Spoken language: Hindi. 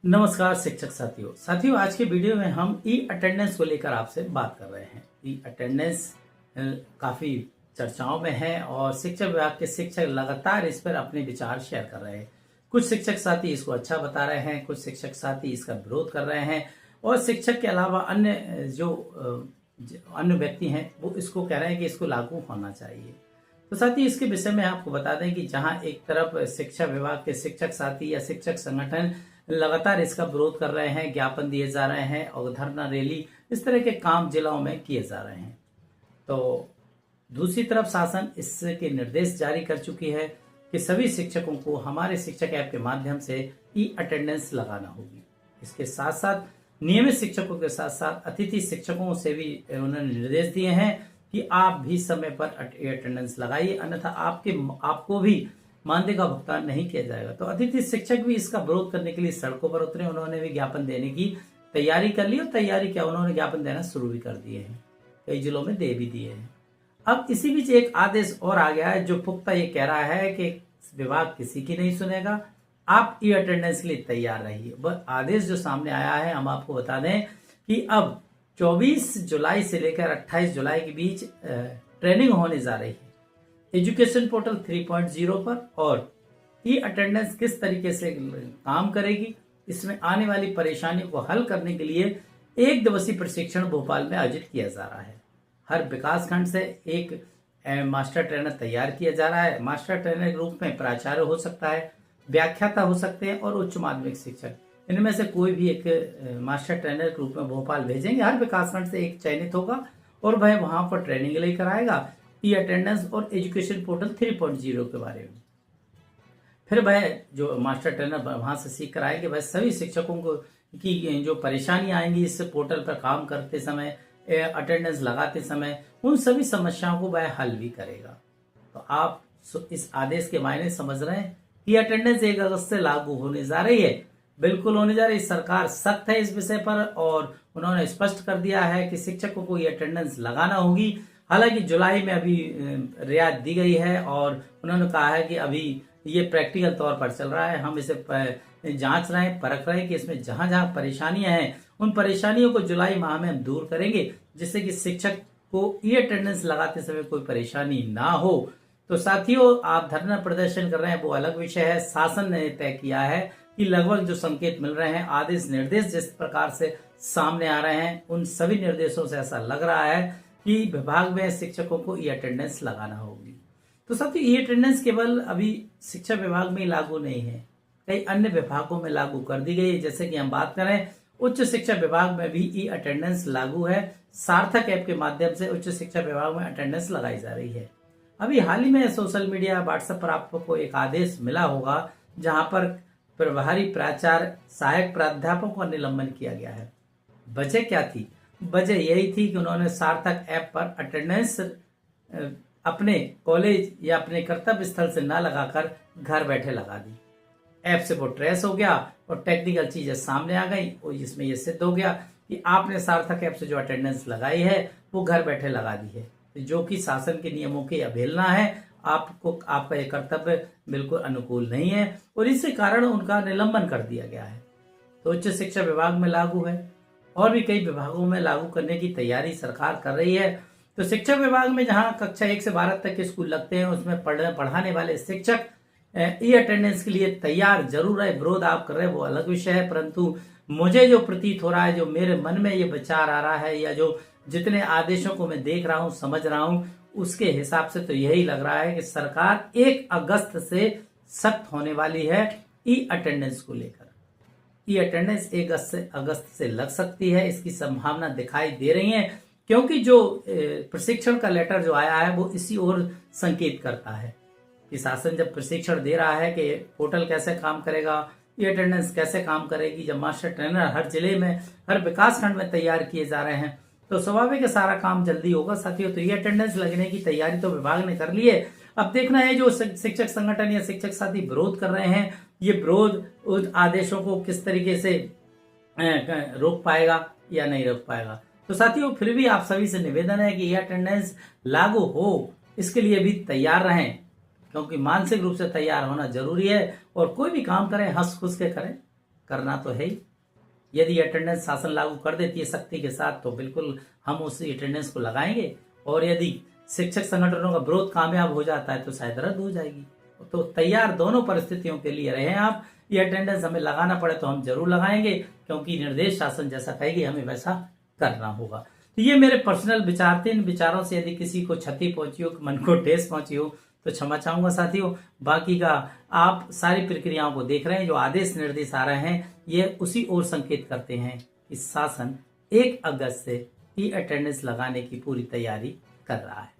नमस्कार शिक्षक साथियों आज के वीडियो में हम ई अटेंडेंस को लेकर आपसे बात कर रहे हैं। ई अटेंडेंस काफ़ी चर्चाओं में है और शिक्षा विभाग के शिक्षक लगातार इस पर अपने विचार शेयर कर रहे हैं। कुछ शिक्षक साथी इसको अच्छा बता रहे हैं, कुछ शिक्षक साथी इसका विरोध कर रहे हैं और शिक्षक के अलावा अन्य जो अन्य व्यक्ति हैं वो इसको कह रहे हैं कि इसको लागू होना चाहिए। तो साथी इसके विषय में आपको बता दें कि जहां एक तरफ शिक्षा विभाग के शिक्षक साथी या शिक्षक संगठन लगातार इसका विरोध कर रहे हैं, ज्ञापन दिए जा रहे हैं और धरना रैली इस तरह के काम जिलों में किए जा रहे हैं, तो दूसरी तरफ शासन इसके निर्देश जारी कर चुकी है कि सभी शिक्षकों को हमारे शिक्षक ऐप के माध्यम से ई अटेंडेंस लगाना होगी। इसके साथ साथ नियमित शिक्षकों के साथ साथ अतिथि शिक्षकों से भी उन्होंने निर्देश दिए हैं कि आप भी समय पर अटेंडेंस लगाइए, अन्यथा आपको भी मानदेय का भुगतान नहीं किया जाएगा। तो अतिथि शिक्षक भी इसका विरोध करने के लिए सड़कों पर उतरे, उन्होंने भी ज्ञापन देने की तैयारी कर ली और तैयारी क्या उन्होंने ज्ञापन देना शुरू भी कर दिए हैं, कई जिलों में दे भी दिए हैं। अब इसी बीच एक आदेश और आ गया है जो पुख्ता ये कह रहा है कि विभाग किसी की नहीं सुनेगा, आप ई अटेंडेंस के लिए तैयार रहिए। वह आदेश जो सामने आया है, हम आपको बता दें कि अब 24 जुलाई से लेकर 28 जुलाई के बीच ट्रेनिंग होने जा रही है एजुकेशन पोर्टल 3.0 पर, और ई अटेंडेंस किस तरीके से काम करेगी, इसमें आने वाली परेशानियों को हल करने के लिए एक दिवसीय प्रशिक्षण भोपाल में आयोजित किया जा रहा है। हर विकास खंड से एक मास्टर ट्रेनर तैयार किया जा रहा है। मास्टर ट्रेनर के रूप में प्राचार्य हो सकता है, व्याख्याता हो सकते हैं और उच्च माध्यमिक शिक्षक, इनमें से कोई भी एक मास्टर ट्रेनर के रूप में भोपाल भेजेंगे। हर विकासखंड से एक चयनित होगा और वह वहां पर ट्रेनिंग लेकर आएगा ई अटेंडेंस और एजुकेशन पोर्टल 3.0 के बारे में। फिर वह जो मास्टर ट्रेनर वहां से सीख कर आएंगे, वह सभी शिक्षकों को की जो परेशानियां आएंगी इस पोर्टल पर काम करते समय, अटेंडेंस लगाते समय, उन सभी समस्याओं को वह हल भी करेगा। तो आप इस आदेश के मायने समझ रहे हैं कि अटेंडेंस 1 अगस्त से लागू होने जा रही है, बिल्कुल होने जा रही है। सरकार सख्त है इस विषय पर और उन्होंने स्पष्ट कर दिया है कि शिक्षकों को ये अटेंडेंस लगाना होगी। हालांकि जुलाई में अभी रियायत दी गई है और उन्होंने कहा है कि अभी ये प्रैक्टिकल तौर पर चल रहा है, हम इसे जांच रहे हैं, परख रहे हैं कि इसमें जहां जहां परेशानियां हैं उन परेशानियों को जुलाई माह में हम दूर करेंगे, जिससे कि शिक्षक को ई अटेंडेंस लगाते समय कोई परेशानी ना हो। तो साथियों, आप धरना प्रदर्शन कर रहे हैं वो अलग विषय है। शासन ने तय किया है कि लगभग जो संकेत मिल रहे हैं, आदेश निर्देश जिस प्रकार से सामने आ रहे हैं, उन सभी निर्देशों से ऐसा लग रहा है कि विभाग में शिक्षकों को ई अटेंडेंस लगाना होगी। तो साथियों, ई अटेंडेंस केवल अभी शिक्षा विभाग में ही लागू नहीं है, कई अन्य विभागों में लागू कर दी गई है। जैसे कि हम बात करें, उच्च शिक्षा विभाग में भी ई अटेंडेंस लागू है। सार्थक ऐप के माध्यम से उच्च शिक्षा विभाग में अटेंडेंस लगाई जा रही है। अभी हाल ही में सोशल मीडिया व्हाट्सएप पर आपको एक आदेश मिला होगा जहां पर प्रभारी प्राचार्य, सहायक प्राध्यापकों का निलंबन किया गया है। वजह क्या थी? वजह यही थी कि उन्होंने सार्थक ऐप पर अटेंडेंस अपने कॉलेज या अपने कर्तव्य स्थल से ना लगाकर घर बैठे लगा दी। ऐप से वो ट्रेस हो गया और टेक्निकल चीजें सामने आ गई और इसमें यह सिद्ध हो गया कि आपने सार्थक ऐप से जो अटेंडेंस लगाई है वो घर बैठे लगा दी है, जो कि शासन के नियमों की अवहेलना है। आपका यह कर्तव्य बिल्कुल अनुकूल नहीं है और इसी कारण उनका निलंबन कर दिया गया है। तो उच्च शिक्षा विभाग में लागू है और भी कई विभागों में लागू करने की तैयारी सरकार कर रही है। तो शिक्षा विभाग में जहां कक्षा 1 से 12 तक के स्कूल लगते हैं, उसमें पढ़ाने वाले शिक्षक ई अटेंडेंस के लिए तैयार जरूर है। विरोध आप कर रहे हैं वो अलग विषय है, परंतु मुझे जो प्रतीत हो रहा है, जो मेरे मन में ये विचार आ रहा है, या जो जितने आदेशों को मैं देख रहा हूं, समझ रहा हूं, उसके हिसाब से तो यही लग रहा है कि सरकार 1 अगस्त से सख्त होने वाली है ई अटेंडेंस को लेकर। ई अटेंडेंस 1 अगस्त से लग सकती है, इसकी संभावना दिखाई दे रही है, क्योंकि जो प्रशिक्षण का लेटर जो आया है वो इसी ओर संकेत करता है कि शासन जब प्रशिक्षण दे रहा है कि पोर्टल कैसे काम करेगा, ई अटेंडेंस कैसे काम करेगी, जब मास्टर ट्रेनर हर जिले में, हर विकास खंड में तैयार किए जा रहे हैं, तो स्वाभाविक है सारा काम जल्दी होगा साथियों। तो ई अटेंडेंस लगने की तैयारी तो विभाग ने कर ली है। अब देखना है जो शिक्षक संगठन या शिक्षक साथी विरोध कर रहे हैं, ये विरोध उन आदेशों को किस तरीके से रोक पाएगा या नहीं रोक पाएगा। तो साथियों, फिर भी आप सभी से निवेदन है कि यह अटेंडेंस लागू हो, इसके लिए भी तैयार रहें, क्योंकि मानसिक रूप से तैयार होना जरूरी है और कोई भी काम करें हंस खुश के करें, करना तो है ही। यदि अटेंडेंस शासन लागू कर देती है सख्ती के साथ तो बिल्कुल हम उस अटेंडेंस को लगाएंगे, और यदि शिक्षक संगठनों का विरोध कामयाब हो जाता है तो शायद रद्द हो जाएगी। तो तैयार दोनों परिस्थितियों के लिए रहे आप। ये अटेंडेंस हमें लगाना पड़े तो हम जरूर लगाएंगे, क्योंकि निर्देश शासन जैसा कहेगी हमें वैसा करना होगा। तो ये मेरे पर्सनल विचार थे। इन विचारों से यदि किसी को क्षति पहुंची हो, मन को ठेस पहुंची हो, तो क्षमा चाहूंगा साथियों। बाकी का आप सारी प्रक्रियाओं को देख रहे हैं, जो आदेश निर्देश आ रहे हैं ये उसी ओर संकेत करते हैं कि शासन 1 अगस्त से ई अटेंडेंस लगाने की पूरी तैयारी कर रहा है।